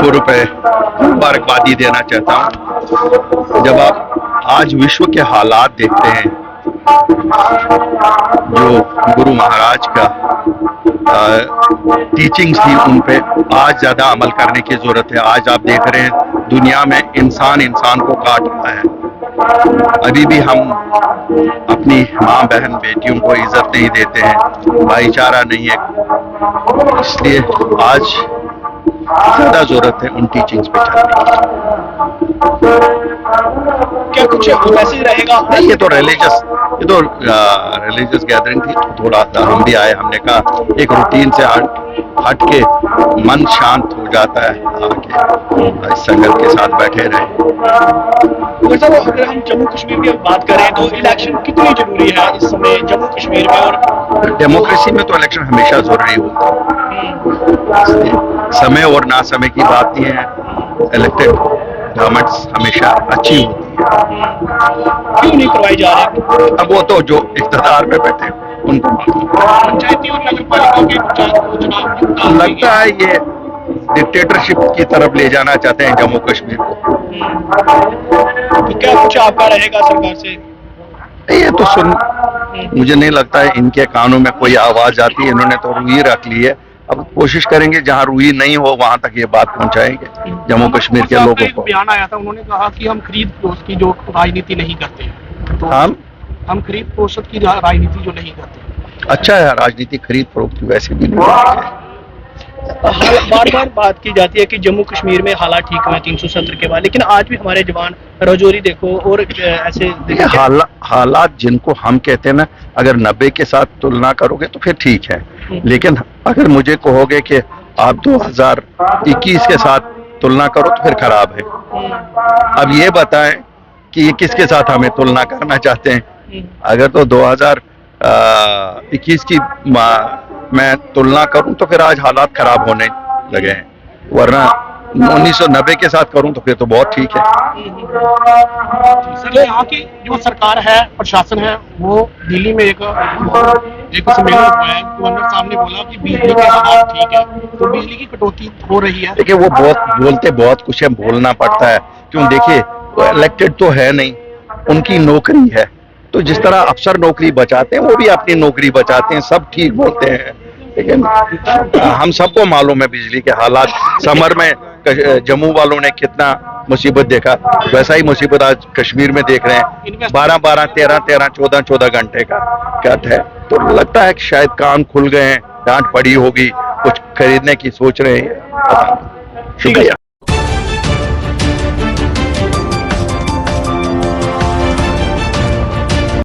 गुरु पे मुबारकबादी देना चाहता हूँ। जब आप आज विश्व के हालात देखते हैं, जो गुरु महाराज का टीचिंग्स थी उन पे आज ज्यादा अमल करने की जरूरत है। आज आप देख रहे हैं दुनिया में इंसान इंसान को काट रहा है। अभी भी हम अपनी माँ बहन बेटियों को इज्जत नहीं देते हैं, भाईचारा नहीं है। इसलिए आज ज्यादा जरूरत है उन टीचिंग्स पे चलने की। क्या कुछ मैसेज रहेगा? नहीं, ये तो रिलीजियस गैदरिंग थी, तो थोड़ा सा हम भी आए। हमने कहा एक रूटीन से हट के मन शांत हो जाता है, आके संगत के साथ बैठे रहे। अगर हम जम्मू कश्मीर की बात करें तो इलेक्शन कितनी जरूरी है इस समय जम्मू कश्मीर में? और डेमोक्रेसी में तो इलेक्शन हमेशा जरूरी होता है। समय और ना समय की बात नहीं है। इलेक्टेड गवर्नमेंट्स हमेशा अच्छी होती है। क्यों नहीं करवाई जा रही? अब वो तो जो इख्तियार पे बैठे उनको पंचायती और नगर पालिका के चुनाव लगता है ये डिक्टेटरशिप की तरफ ले जाना चाहते हैं जम्मू कश्मीर को। तो क्या कुछ आपका रहेगा सरकार से? ये तो मुझे नहीं लगता है इनके कानों में कोई आवाज आती है। इन्होंने तो रूही रख ली है। अब कोशिश करेंगे जहां रूही नहीं हो वहां तक ये बात पहुंचाएंगे जम्मू कश्मीर के लोगों को। बयान आया था, उन्होंने कहा कि हम खरीद फरोख्त की जो राजनीति नहीं करते हैं, तो हम खरीद फरोख्त की राजनीति जो नहीं करते। अच्छा है, राजनीति खरीद फरोख्त वैसे भी नहीं है। बार बार बात की जाती है कि जम्मू कश्मीर में हालात ठीक हुए 370 के बाद, लेकिन आज भी हमारे जवान रजौरी देखो और ऐसे हालात जिनको हम कहते हैं ना, अगर 90 के साथ तुलना करोगे तो फिर ठीक है, लेकिन अगर मुझे कहोगे कि आप 2021 के साथ तुलना करो तो फिर खराब है। अब ये बताएं कि ये किसके साथ हमें तुलना करना चाहते हैं। अगर तो 2021 की मैं तुलना करूं तो फिर आज हालात खराब होने लगे हैं, वरना 1990 के साथ करूं तो फिर तो बहुत ठीक है। सर, यहाँ की जो सरकार है, प्रशासन है, वो दिल्ली में एक सम्मेलन हुआ है। गवर्नर साहब ने बोला कि बिजली के हालात ठीक है, तो बिजली की कटौती हो रही है। देखिए वो बहुत कुछ है, बोलना पड़ता है। क्यों? देखिए वो इलेक्टेड तो है नहीं, उनकी नौकरी है। तो जिस तरह अफसर नौकरी बचाते हैं वो भी अपनी नौकरी बचाते हैं, सब ठीक बोलते हैं। लेकिन हम सबको मालूम है बिजली के हालात। समर में जम्मू वालों ने कितना मुसीबत देखा, वैसा ही मुसीबत आज कश्मीर में देख रहे हैं। 12-12, 13-13, 14-14 घंटे का कट है। तो लगता है कि शायद कान खुल गए हैं, डांट पड़ी होगी, कुछ खरीदने की सोच रहे हैं। शुक्रिया।